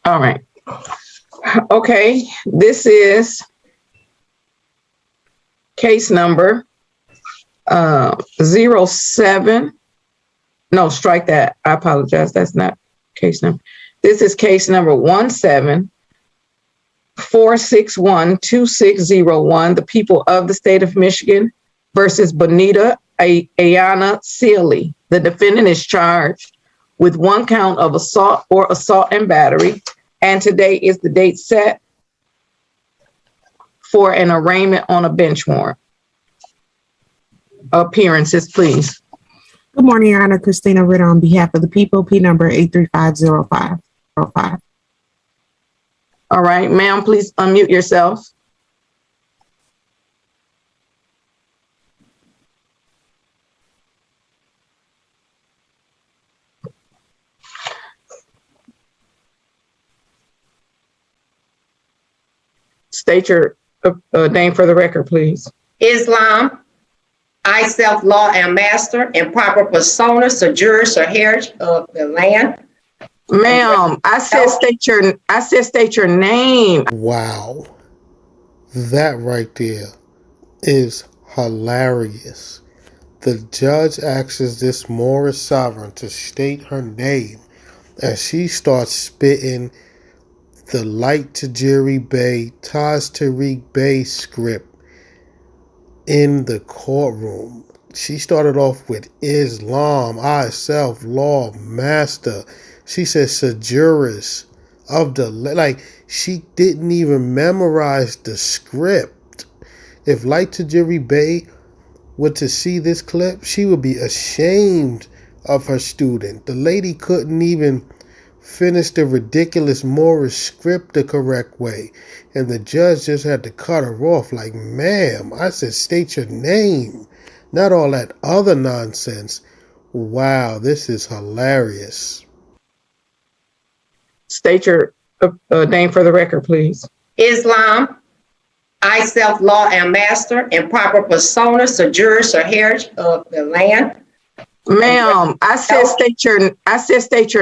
All right. Okay, this is case number 07. No, strike that. I apologize. That's not case number. This is case number 174612601. The people of the state of Michigan versus Bonita Ayana Sealy. The defendant is charged with 1 count of assault or assault and battery. And today is the date set for an arraignment on a bench warrant. Appearances, please. Good morning, Your Honor. Christina Ritter on behalf of the people, P number 8350505. All right, ma'am, please unmute yourself. State your name for the record, please. Islam. I, self-law, am master and proper persona, sojourners or heritage of the land. Ma'am, I said state your name. Wow. That right there is hilarious. The judge asks this Moorish sovereign to state her name, and she starts spitting the Light Tajiri Bey, Taj Tariq Bey script in the courtroom. She started off with Islam, I, self-law, master. She said sojourners of the, like, she didn't even memorize the script. If Light Tajiri Bey were to see this clip, she would be ashamed of her student. The lady couldn't even finish the ridiculous Moorish script the correct way, and the judge just had to cut her off like, ma'am, I said state your name, not all that other nonsense. Wow, this is hilarious. State your name for the record, please. Islam. I, self-law, am master and proper persona, sojourners or heritage of the land. Ma'am, I said state your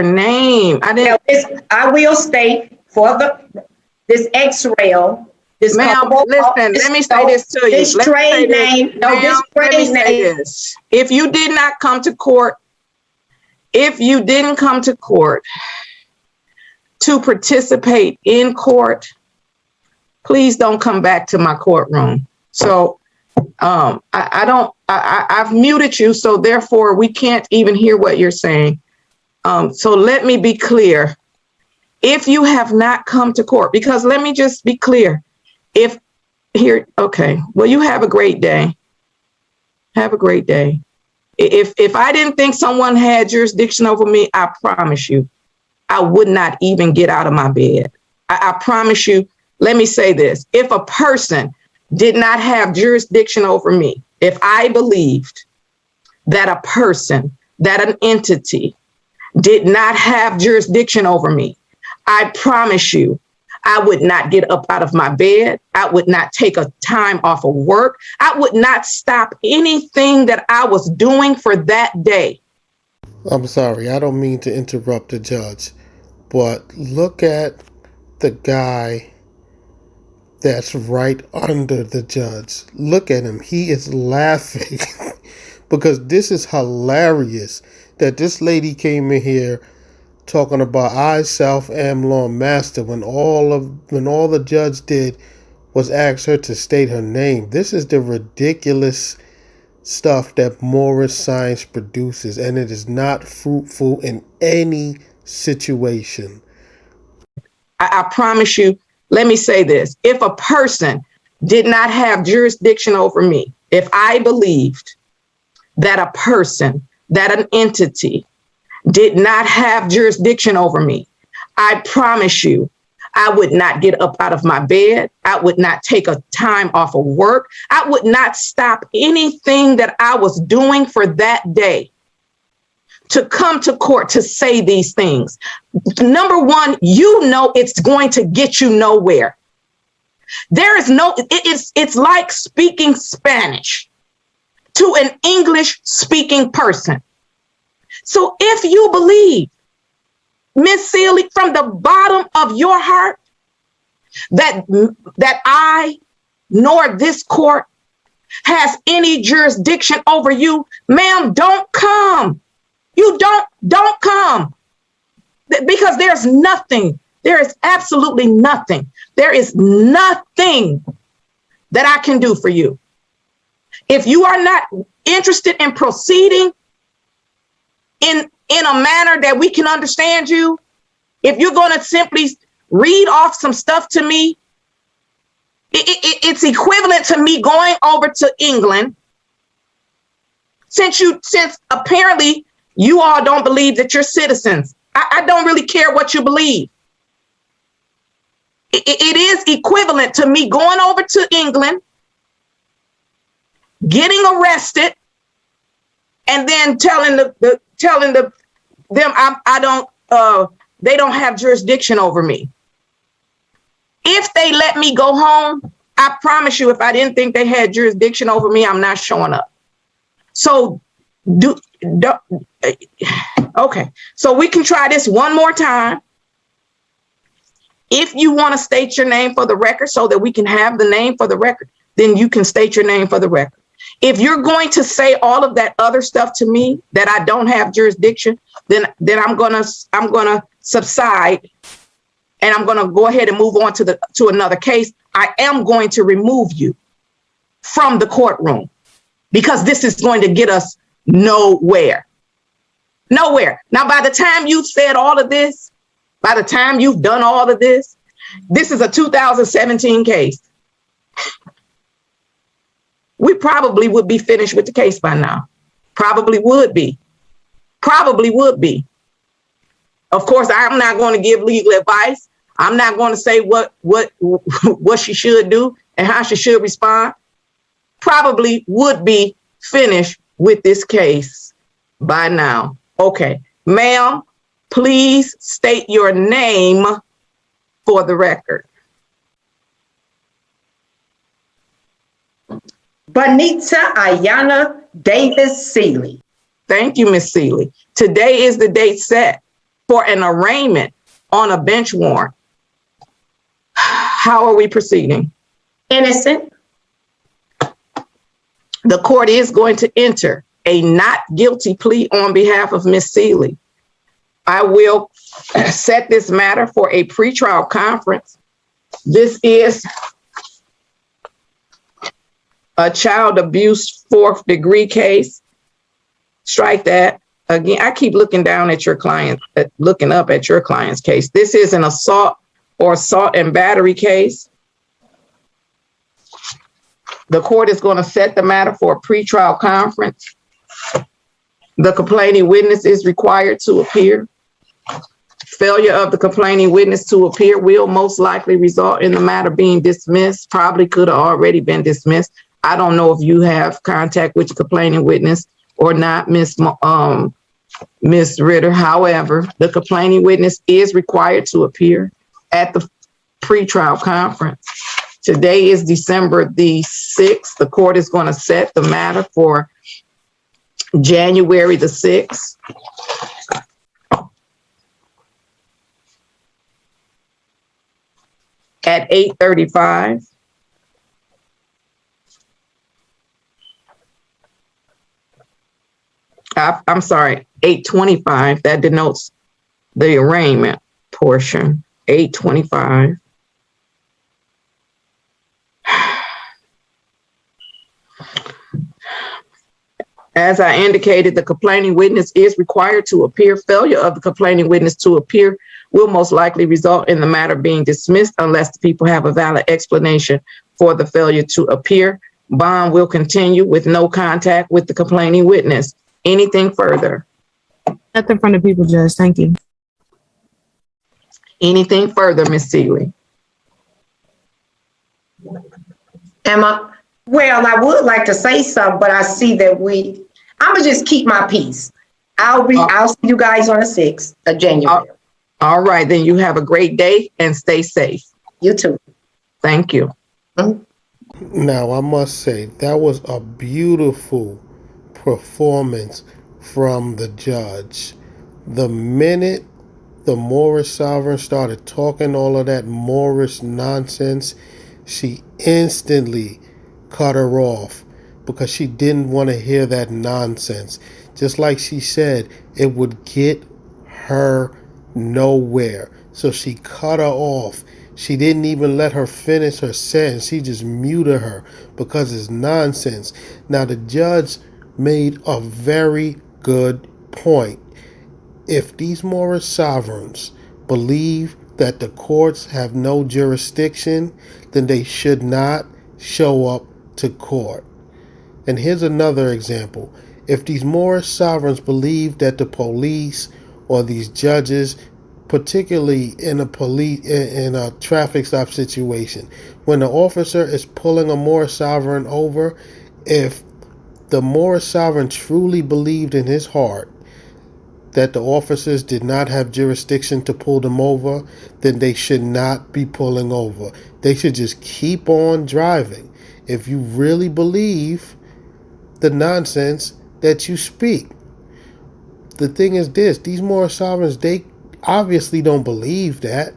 name. I didn't. I will state for this X-rail. This ma'am, listen, let me say this to you. This trade name. No, this trade name. If you did not come to court, if you didn't come to court to participate in court, please don't come back to my courtroom. So I've muted you, so therefore we can't even hear what you're saying. So let me be clear. If you have not come to court, because let me just be clear. Okay, well, you have a great day. Have a great day. If I didn't think someone had jurisdiction over me, I promise you, I would not even get out of my bed. I promise you, let me say this. If a person did not have jurisdiction over me, if I believed that a person, that an entity did not have jurisdiction over me, I promise you, I would not get up out of my bed. I would not take a time off of work. I would not stop anything that I was doing for that day. I'm sorry, I don't mean to interrupt the judge, but look at the guy that's right under the judge. Look at him. He is laughing because this is hilarious that this lady came in here talking about I, self, am law master when all the judge did was ask her to state her name. This is the ridiculous stuff that Moorish science produces, and it is not fruitful in any situation. I promise you, let me say this. If a person did not have jurisdiction over me, if I believed that a person, that an entity did not have jurisdiction over me, I promise you, I would not get up out of my bed. I would not take a time off of work. I would not stop anything that I was doing for that day to come to court to say these things. Number one, you know it's going to get you nowhere. There is no, it's like speaking Spanish to an English speaking person. So if you believe Miss Seeley, from the bottom of your heart, that I nor this court has any jurisdiction over you, ma'am, don't come. You don't come. Because there is absolutely nothing. There is nothing that I can do for you. If you are not interested in proceeding in a manner that we can understand you, if you're going to simply read off some stuff to me, it's equivalent to me going over to England. Since apparently you all don't believe that you're citizens, I don't really care what you believe. It is equivalent to me going over to England, getting arrested, and then telling them they don't have jurisdiction over me. If they let me go home, I promise you, if I didn't think they had jurisdiction over me, I'm not showing up. So okay, so we can try this one more time. If you want to state your name for the record so that we can have the name for the record, then you can state your name for the record. If you're going to say all of that other stuff to me that I don't have jurisdiction, then I'm gonna subside, and I'm gonna go ahead and move on to another case. I am going to remove you from the courtroom because this is going to get us nowhere. Nowhere. Now, by the time you've said all of this, by the time you've done all of this, this is a 2017 case. We probably would be finished with the case by now. Probably would be. Probably would be. Of course, I'm not going to give legal advice. I'm not going to say what she should do and how she should respond. Probably would be finished with this case by now. Okay, ma'am, please state your name for the record. Bonita Ayana Davis Seeley. Thank you, Miss Seeley. Today is the date set for an arraignment on a bench warrant. How are we proceeding? Innocent. The court is going to enter a not guilty plea on behalf of Miss Seeley. I will set this matter for a pretrial conference. This is a child abuse 4th degree case. Strike that. Again, I keep looking down at your client, looking up at your client's case. This is an assault or assault and battery case. The court is going to set the matter for a pretrial conference. The complaining witness is required to appear. Failure of the complaining witness to appear will most likely result in the matter being dismissed. Probably could have already been dismissed. I don't know if you have contact with the complaining witness or not, Miss Ritter. However, the complaining witness is required to appear at the pretrial conference. Today is December the 6th. The court is going to set the matter for January the 6th. At 8:35. I'm sorry, 8:25. That denotes the arraignment portion. 8:25. As I indicated, the complaining witness is required to appear. Failure of the complaining witness to appear will most likely result in the matter being dismissed unless the people have a valid explanation for the failure to appear. Bond will continue with no contact with the complaining witness. Anything further? Nothing from the people, Judge. Thank you. Anything further, Ms. Seeley? Well, I would like to say something, but I see that I'm gonna just keep my peace. I'll see you guys on the 6th of January. All right, then you have a great day and stay safe. You too. Thank you. Mm-hmm. Now, I must say, that was a beautiful performance from the judge. The minute the Moorish sovereign started talking all of that Moorish nonsense, she instantly cut her off because she didn't want to hear that nonsense. Just like she said, it would get her nowhere. So she cut her off. She didn't even let her finish her sentence. She just muted her because it's nonsense. Now, the judge made a very good point. If these Moorish sovereigns believe that the courts have no jurisdiction, then they should not show up to court. And here's another example. If these Moorish sovereigns believe that the police or these judges, particularly in a traffic stop situation, when the officer is pulling a Moorish sovereign over, if the Moorish sovereign truly believed in his heart that the officers did not have jurisdiction to pull them over, then they should not be pulling over. They should just keep on driving. If you really believe the nonsense that you speak. The thing is this, these Moorish sovereigns, they obviously don't believe that,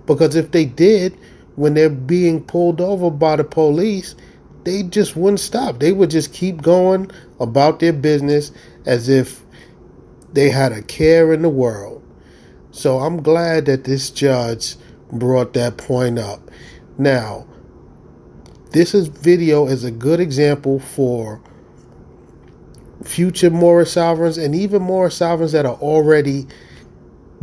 because if they did, when they're being pulled over by the police, they just wouldn't stop. They would just keep going about their business as if they had a care in the world. So I'm glad that this judge brought that point up. Now, this video is a good example for future Moorish sovereigns and even Moorish sovereigns that are already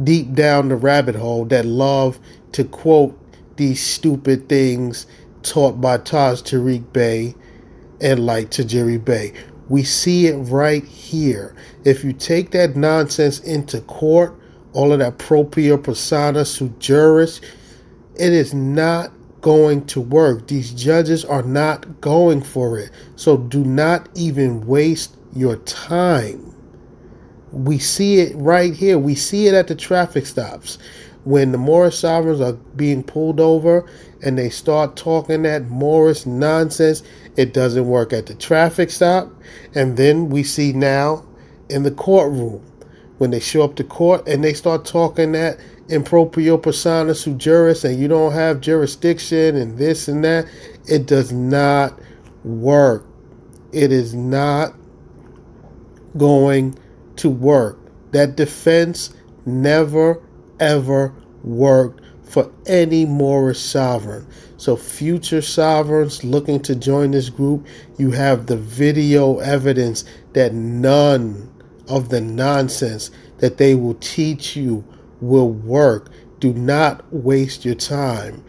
deep down the rabbit hole that love to quote these stupid things taught by Taj Tariq Bey and like Tajiri Bey. We see it right here. If you take that nonsense into court, all of that propria persona sui juris, it is not going to work. These judges are not going for it. So do not even waste your time. We see it right here. We see it at the traffic stops. When the Moorish sovereigns are being pulled over and they start talking that Moorish nonsense, it doesn't work at the traffic stop. And then we see now in the courtroom, when they show up to court and they start talking that in proprio persona sui juris and you don't have jurisdiction and this and that, it does not work. It is not going to work. That defense never ever worked for any Moorish sovereign. So future sovereigns looking to join this group, you have the video evidence that none of the nonsense that they will teach you will work. Do not waste your time.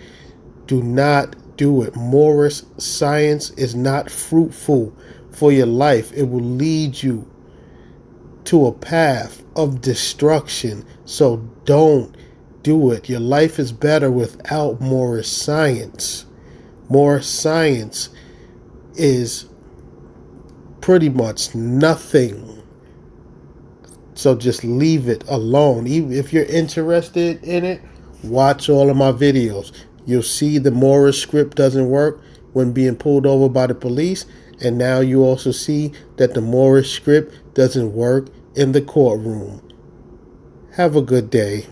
Do not do it. Moorish science is not fruitful for your life. It will lead you to a path of destruction. So don't do it. Your life is better without Moorish science. Moorish science is pretty much nothing. So just leave it alone. Even if you're interested in it, watch all of my videos. You'll see the Moorish script doesn't work when being pulled over by the police. And now you also see that the Moorish script doesn't work in the courtroom. Have a good day.